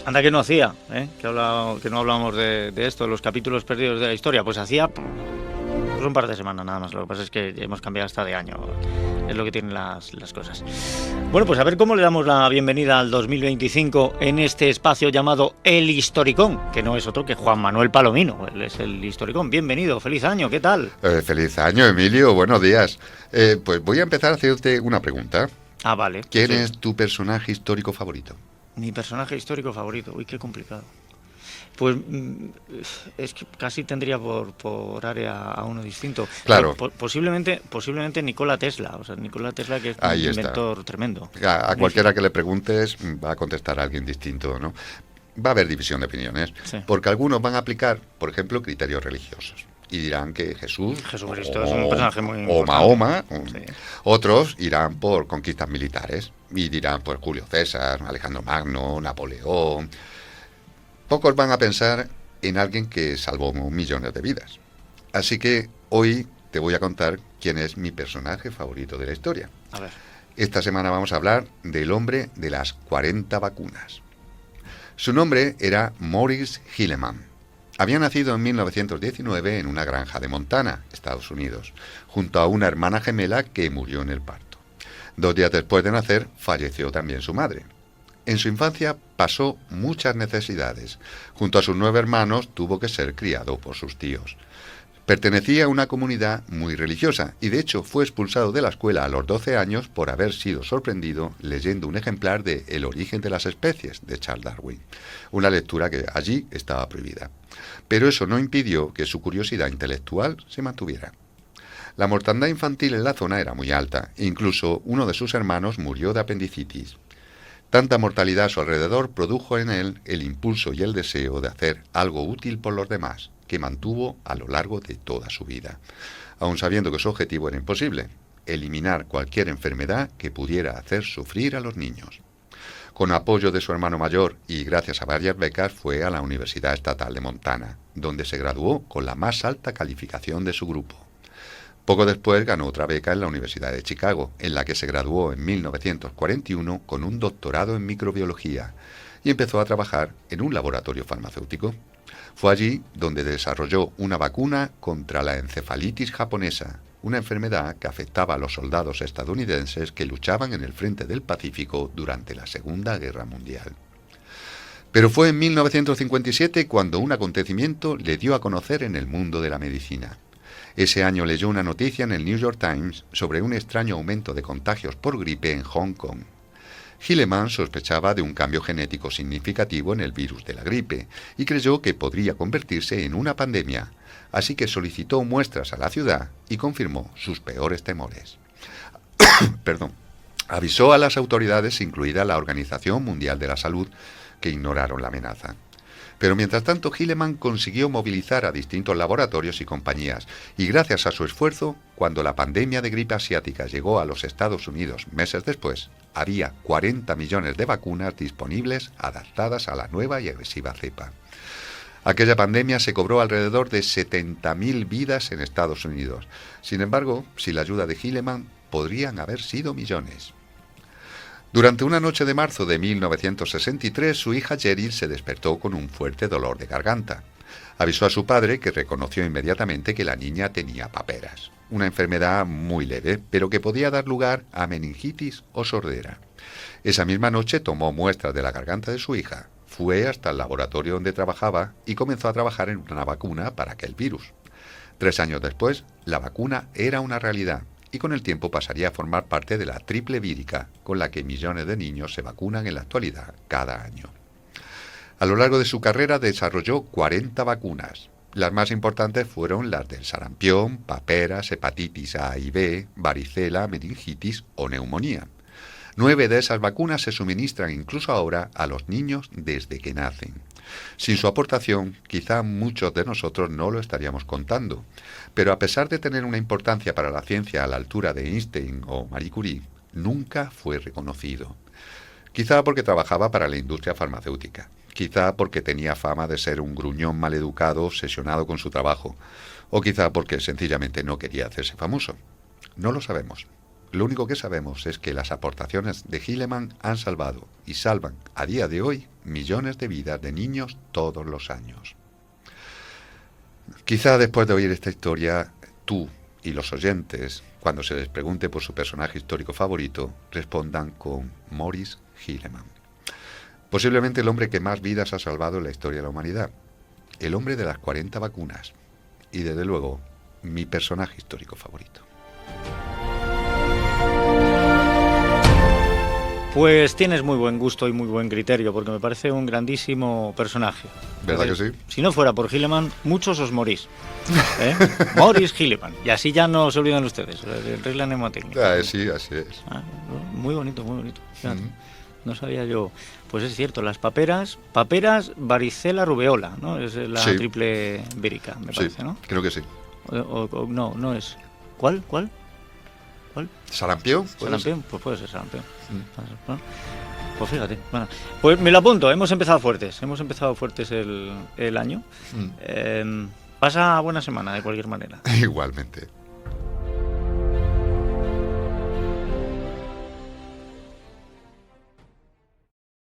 Anda que no hacía, ¿eh? Que no hablábamos de esto, de los capítulos perdidos de la historia. Pues hacía pues un par de semanas nada más. Lo que pasa es que hemos cambiado hasta de año. Es lo que tienen las cosas. Bueno, pues a ver cómo le damos la bienvenida al 2025 en este espacio llamado El Historicón, que no es otro que Juan Manuel Palomino. Él es el Historicón. Bienvenido, feliz año, ¿qué tal? Feliz año, Emilio, buenos días. Pues voy a empezar a hacerte una pregunta. Ah, vale. ¿Quién es tu personaje histórico favorito? Mi personaje histórico favorito. Uy, qué complicado. Pues es que casi tendría por área a uno distinto. Claro. Posiblemente Nikola Tesla. O sea, Nikola Tesla, que es un inventor tremendo. A cualquiera que le preguntes va a contestar a alguien distinto, ¿no? Va a haber división de opiniones. Sí. Porque algunos van a aplicar, por ejemplo, criterios religiosos. Y dirán que Jesucristo es un personaje muy importante. O Mahoma. Sí. Otros irán por conquistas militares. Y dirán por Julio César, Alejandro Magno, Napoleón. Pocos van a pensar en alguien que salvó millones de vidas. Así que hoy te voy a contar quién es mi personaje favorito de la historia. A ver. Esta semana vamos a hablar del hombre de las 40 vacunas. Su nombre era Maurice Hilleman. Había nacido en 1919 en una granja de Montana, Estados Unidos, junto a una hermana gemela que murió en el parto. 2 días después de nacer, falleció también su madre. En su infancia pasó muchas necesidades. Junto a sus 9 hermanos tuvo que ser criado por sus tíos. Pertenecía a una comunidad muy religiosa y de hecho fue expulsado de la escuela a los 12 años por haber sido sorprendido leyendo un ejemplar de El origen de las especies de Charles Darwin, una lectura que allí estaba prohibida. Pero eso no impidió que su curiosidad intelectual se mantuviera. La mortandad infantil en la zona era muy alta e incluso uno de sus hermanos murió de apendicitis. Tanta mortalidad a su alrededor produjo en él el impulso y el deseo de hacer algo útil por los demás, que mantuvo a lo largo de toda su vida, aun sabiendo que su objetivo era imposible, eliminar cualquier enfermedad que pudiera hacer sufrir a los niños. Con apoyo de su hermano mayor y gracias a varias becas fue a la Universidad Estatal de Montana, donde se graduó con la más alta calificación de su grupo. Poco después ganó otra beca en la Universidad de Chicago, en la que se graduó en 1941 con un doctorado en microbiología y empezó a trabajar en un laboratorio farmacéutico. Fue allí donde desarrolló una vacuna contra la encefalitis japonesa, una enfermedad que afectaba a los soldados estadounidenses que luchaban en el frente del Pacífico durante la Segunda Guerra Mundial. Pero fue en 1957 cuando un acontecimiento le dio a conocer en el mundo de la medicina. Ese año leyó una noticia en el New York Times sobre un extraño aumento de contagios por gripe en Hong Kong. Hilleman sospechaba de un cambio genético significativo en el virus de la gripe y creyó que podría convertirse en una pandemia, así que solicitó muestras a la ciudad y confirmó sus peores temores. Avisó a las autoridades, incluida la Organización Mundial de la Salud, que ignoraron la amenaza. Pero mientras tanto, Hilleman consiguió movilizar a distintos laboratorios y compañías, y gracias a su esfuerzo, cuando la pandemia de gripe asiática llegó a los Estados Unidos meses después, había 40 millones de vacunas disponibles adaptadas a la nueva y agresiva cepa. Aquella pandemia se cobró alrededor de 70.000 vidas en Estados Unidos. Sin embargo, sin la ayuda de Hilleman, podrían haber sido millones. Durante una noche de marzo de 1963, su hija Cheryl se despertó con un fuerte dolor de garganta. Avisó a su padre, que reconoció inmediatamente que la niña tenía paperas, una enfermedad muy leve, pero que podía dar lugar a meningitis o sordera. Esa misma noche tomó muestras de la garganta de su hija, fue hasta el laboratorio donde trabajaba y comenzó a trabajar en una vacuna para aquel virus. 3 años después, la vacuna era una realidad. Y con el tiempo pasaría a formar parte de la triple vírica, con la que millones de niños se vacunan en la actualidad cada año. A lo largo de su carrera desarrolló 40 vacunas. Las más importantes fueron las del sarampión, paperas, hepatitis A y B, varicela, meningitis o neumonía. 9 de esas vacunas se suministran incluso ahora a los niños desde que nacen. Sin su aportación, quizá muchos de nosotros no lo estaríamos contando, pero a pesar de tener una importancia para la ciencia a la altura de Einstein o Marie Curie, nunca fue reconocido. Quizá porque trabajaba para la industria farmacéutica, quizá porque tenía fama de ser un gruñón maleducado obsesionado con su trabajo, o quizá porque sencillamente no quería hacerse famoso. No lo sabemos. Lo único que sabemos es que las aportaciones de Hilleman han salvado y salvan a día de hoy millones de vidas de niños todos los años. Quizá después de oír esta historia, tú y los oyentes, cuando se les pregunte por su personaje histórico favorito, respondan con Maurice Hilleman. Posiblemente el hombre que más vidas ha salvado en la historia de la humanidad. El hombre de las 40 vacunas. Y desde luego, mi personaje histórico favorito. Pues tienes muy buen gusto y muy buen criterio, porque me parece un grandísimo personaje. ¿Verdad que sí? Si no fuera por Hilleman, muchos os morís. Maurice Hilleman. Y así ya no se olvidan ustedes. Regla mnemotécnica. Sí, así es. Muy bonito, muy bonito. No sabía yo. Pues es cierto, las paperas, varicela, rubeola, ¿no? Es la triple vírica, me parece, ¿no? Creo que sí. No es. ¿Cuál? ¿Sarampión? ¿Sarampión? Pues puede ser sarampión. Pues fíjate. Bueno, pues me lo apunto, hemos empezado fuertes el año. Pasa buena semana de cualquier manera. Igualmente.